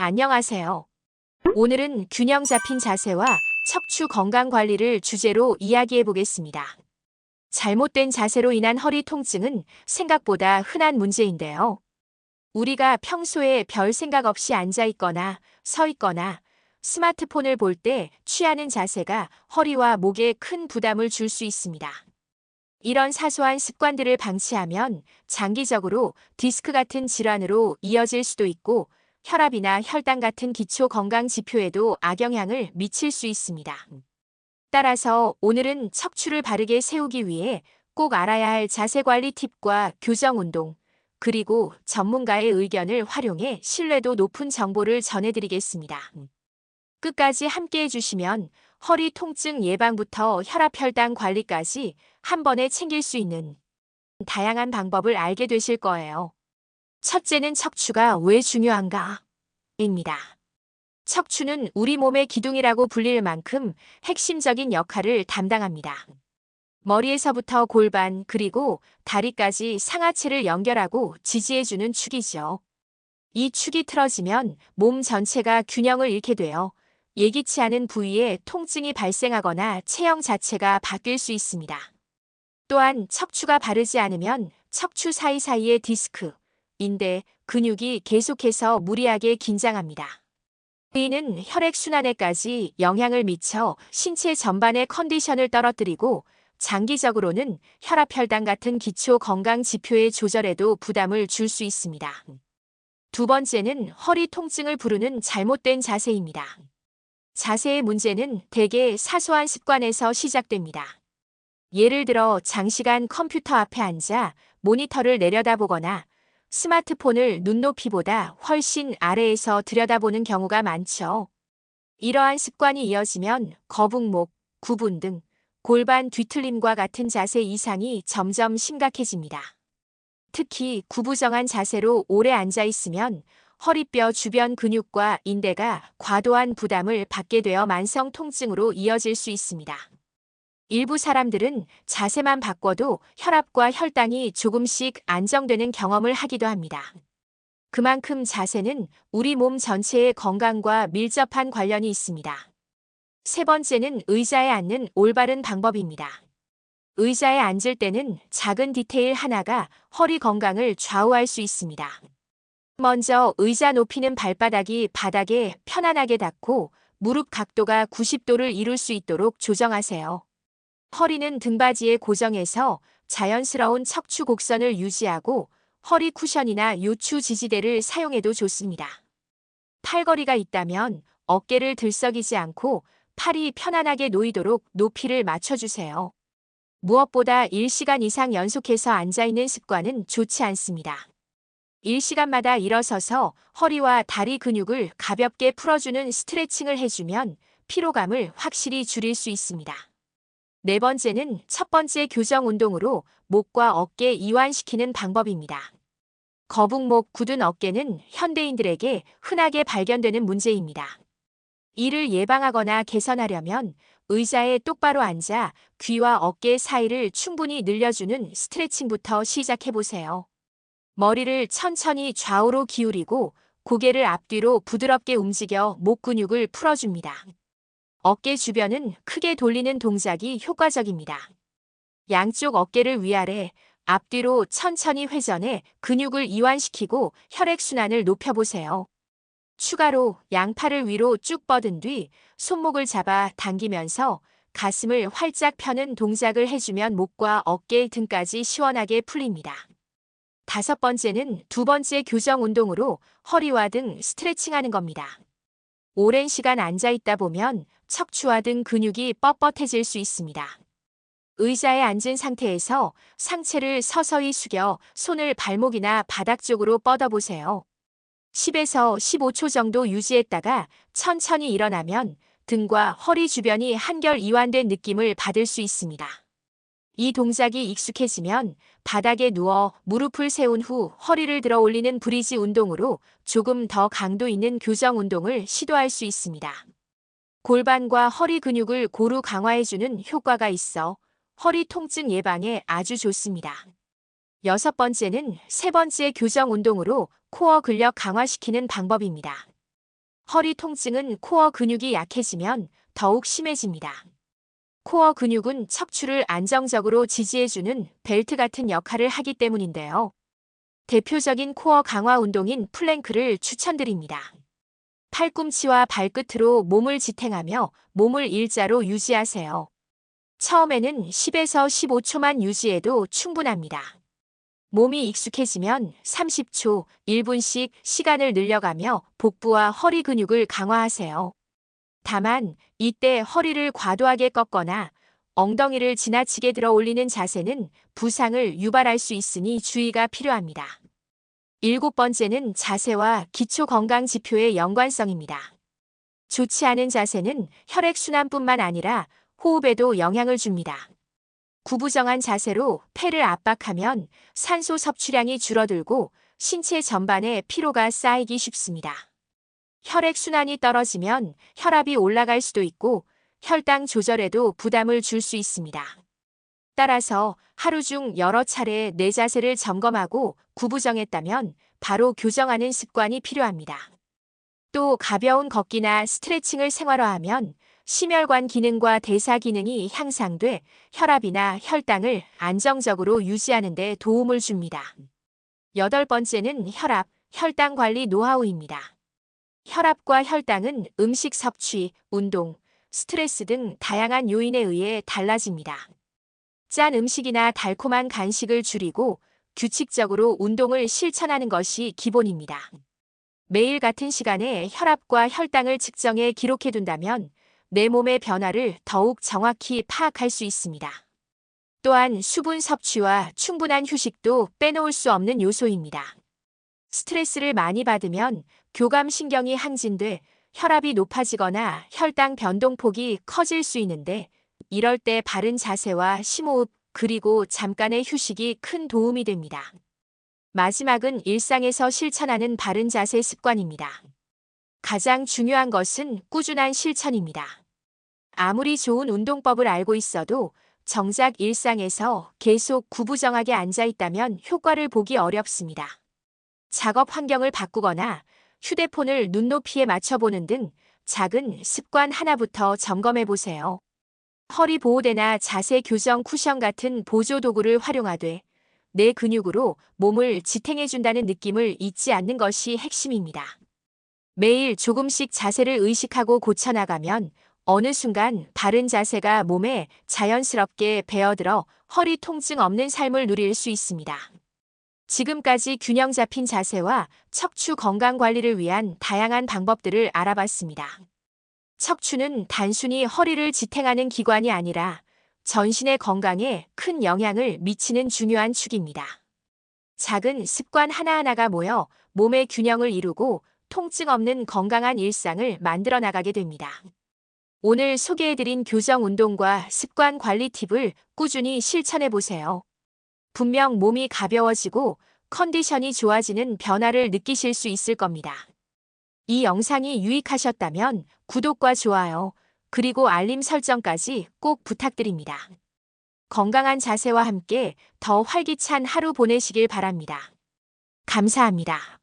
안녕하세요. 오늘은 균형 잡힌 자세와 척추 건강 관리를 주제로 이야기해 보겠습니다. 잘못된 자세로 인한 허리 통증은 생각보다 흔한 문제인데요. 우리가 평소에 별 생각 없이 앉아 있거나 서 있거나 스마트폰을 볼 때 취하는 자세가 허리와 목에 큰 부담을 줄 수 있습니다. 이런 사소한 습관들을 방치하면 장기적으로 디스크 같은 질환으로 이어질 수도 있고 혈압이나 혈당 같은 기초 건강 지표에도 악영향을 미칠 수 있습니다. 따라서 오늘은 척추를 바르게 세우기 위해 꼭 알아야 할 자세 관리 팁과 교정 운동, 그리고 전문가의 의견을 활용해 신뢰도 높은 정보를 전해드리겠습니다. 끝까지 함께 해주시면 허리 통증 예방부터 혈압 혈당 관리까지 한 번에 챙길 수 있는 다양한 방법을 알게 되실 거예요. 첫째는 척추가 왜 중요한가? 입니다. 척추는 우리 몸의 기둥이라고 불릴 만큼 핵심적인 역할을 담당합니다. 머리에서부터 골반 그리고 다리까지 상하체를 연결하고 지지해주는 축이죠. 이 축이 틀어지면 몸 전체가 균형을 잃게 되어 예기치 않은 부위에 통증이 발생하거나 체형 자체가 바뀔 수 있습니다. 또한 척추가 바르지 않으면 척추 사이사이의 디스크, 인대, 근육이 계속해서 무리하게 긴장합니다. 이는 혈액순환에까지 영향을 미쳐 신체 전반의 컨디션을 떨어뜨리고 장기적으로는 혈압 혈당 같은 기초 건강 지표의 조절에도 부담을 줄 수 있습니다. 두 번째는 허리 통증을 부르는 잘못된 자세입니다. 자세의 문제는 대개 사소한 습관에서 시작됩니다. 예를 들어 장시간 컴퓨터 앞에 앉아 모니터를 내려다보거나 스마트폰을 눈높이보다 훨씬 아래에서 들여다보는 경우가 많죠. 이러한 습관이 이어지면 거북목, 구분 등 골반 뒤틀림과 같은 자세 이상이 점점 심각해집니다. 특히 구부정한 자세로 오래 앉아 있으면 허리뼈 주변 근육과 인대가 과도한 부담을 받게 되어 만성 통증으로 이어질 수 있습니다. 일부 사람들은 자세만 바꿔도 혈압과 혈당이 조금씩 안정되는 경험을 하기도 합니다. 그만큼 자세는 우리 몸 전체의 건강과 밀접한 관련이 있습니다. 세 번째는 의자에 앉는 올바른 방법입니다. 의자에 앉을 때는 작은 디테일 하나가 허리 건강을 좌우할 수 있습니다. 먼저 의자 높이는 발바닥이 바닥에 편안하게 닿고 무릎 각도가 90도를 이룰 수 있도록 조정하세요. 허리는 등받이에 고정해서 자연스러운 척추 곡선을 유지하고 허리 쿠션이나 요추 지지대를 사용해도 좋습니다. 팔걸이가 있다면 어깨를 들썩이지 않고 팔이 편안하게 놓이도록 높이를 맞춰주세요. 무엇보다 1시간 이상 연속해서 앉아있는 습관은 좋지 않습니다. 1시간마다 일어서서 허리와 다리 근육을 가볍게 풀어주는 스트레칭을 해주면 피로감을 확실히 줄일 수 있습니다. 네 번째는 첫 번째 교정 운동으로 목과 어깨 이완시키는 방법입니다. 거북목, 굳은 어깨는 현대인들에게 흔하게 발견되는 문제입니다. 이를 예방하거나 개선하려면 의자에 똑바로 앉아 귀와 어깨 사이를 충분히 늘려주는 스트레칭부터 시작해보세요. 머리를 천천히 좌우로 기울이고 고개를 앞뒤로 부드럽게 움직여 목 근육을 풀어줍니다. 어깨 주변은 크게 돌리는 동작이 효과적입니다. 양쪽 어깨를 위아래, 앞뒤로 천천히 회전해 근육을 이완시키고 혈액순환을 높여보세요. 추가로 양팔을 위로 쭉 뻗은 뒤 손목을 잡아 당기면서 가슴을 활짝 펴는 동작을 해주면 목과 어깨 등까지 시원하게 풀립니다. 다섯 번째는 두 번째 교정 운동으로 허리와 등 스트레칭하는 겁니다. 오랜 시간 앉아있다 보면 척추와 등 근육이 뻣뻣해질 수 있습니다. 의자에 앉은 상태에서 상체를 서서히 숙여 손을 발목이나 바닥 쪽으로 뻗어보세요. 10에서 15초 정도 유지했다가 천천히 일어나면 등과 허리 주변이 한결 이완된 느낌을 받을 수 있습니다. 이 동작이 익숙해지면 바닥에 누워 무릎을 세운 후 허리를 들어 올리는 브리지 운동으로 조금 더 강도 있는 교정 운동을 시도할 수 있습니다. 골반과 허리 근육을 고루 강화해주는 효과가 있어 허리 통증 예방에 아주 좋습니다. 여섯 번째는 세 번째 교정 운동으로 코어 근력 강화시키는 방법입니다. 허리 통증은 코어 근육이 약해지면 더욱 심해집니다. 코어 근육은 척추를 안정적으로 지지해주는 벨트 같은 역할을 하기 때문인데요. 대표적인 코어 강화 운동인 플랭크를 추천드립니다. 팔꿈치와 발끝으로 몸을 지탱하며 몸을 일자로 유지하세요. 처음에는 10에서 15초만 유지해도 충분합니다. 몸이 익숙해지면 30초, 1분씩 시간을 늘려가며 복부와 허리 근육을 강화하세요. 다만 이때 허리를 과도하게 꺾거나 엉덩이를 지나치게 들어 올리는 자세는 부상을 유발할 수 있으니 주의가 필요합니다. 7번째는 자세와 기초 건강 지표의 연관성입니다. 좋지 않은 자세는 혈액순환뿐만 아니라 호흡에도 영향을 줍니다. 구부정한 자세로 폐를 압박하면 산소 섭취량이 줄어들고 신체 전반에 피로가 쌓이기 쉽습니다. 혈액순환이 떨어지면 혈압이 올라갈 수도 있고 혈당 조절에도 부담을 줄 수 있습니다. 따라서 하루 중 여러 차례 내 자세를 점검하고 구부정했다면 바로 교정하는 습관이 필요합니다. 또 가벼운 걷기나 스트레칭을 생활화하면 심혈관 기능과 대사 기능이 향상돼 혈압이나 혈당을 안정적으로 유지하는 데 도움을 줍니다. 8번째는 혈압, 혈당 관리 노하우입니다. 혈압과 혈당은 음식 섭취, 운동, 스트레스 등 다양한 요인에 의해 달라집니다. 짠 음식이나 달콤한 간식을 줄이고 규칙적으로 운동을 실천하는 것이 기본입니다. 매일 같은 시간에 혈압과 혈당을 측정해 기록해둔다면 내 몸의 변화를 더욱 정확히 파악할 수 있습니다. 또한 수분 섭취와 충분한 휴식도 빼놓을 수 없는 요소입니다. 스트레스를 많이 받으면 교감신경이 항진돼 혈압이 높아지거나 혈당 변동폭이 커질 수 있는데 이럴 때 바른 자세와 심호흡 그리고 잠깐의 휴식이 큰 도움이 됩니다. 마지막은 일상에서 실천하는 바른 자세 습관입니다. 가장 중요한 것은 꾸준한 실천입니다. 아무리 좋은 운동법을 알고 있어도 정작 일상에서 계속 구부정하게 앉아 있다면 효과를 보기 어렵습니다. 작업 환경을 바꾸거나 휴대폰을 눈높이에 맞춰보는 등 작은 습관 하나부터 점검해 보세요. 허리 보호대나 자세 교정 쿠션 같은 보조 도구를 활용하되 내 근육으로 몸을 지탱해준다는 느낌을 잊지 않는 것이 핵심입니다. 매일 조금씩 자세를 의식하고 고쳐나가면 어느 순간 바른 자세가 몸에 자연스럽게 배어들어 허리 통증 없는 삶을 누릴 수 있습니다. 지금까지 균형 잡힌 자세와 척추 건강 관리를 위한 다양한 방법들을 알아봤습니다. 척추는 단순히 허리를 지탱하는 기관이 아니라 전신의 건강에 큰 영향을 미치는 중요한 축입니다. 작은 습관 하나하나가 모여 몸의 균형을 이루고 통증 없는 건강한 일상을 만들어 나가게 됩니다. 오늘 소개해드린 교정 운동과 습관 관리 팁을 꾸준히 실천해 보세요. 분명 몸이 가벼워지고 컨디션이 좋아지는 변화를 느끼실 수 있을 겁니다. 이 영상이 유익하셨다면 구독과 좋아요, 그리고 알림 설정까지 꼭 부탁드립니다. 건강한 자세와 함께 더 활기찬 하루 보내시길 바랍니다. 감사합니다.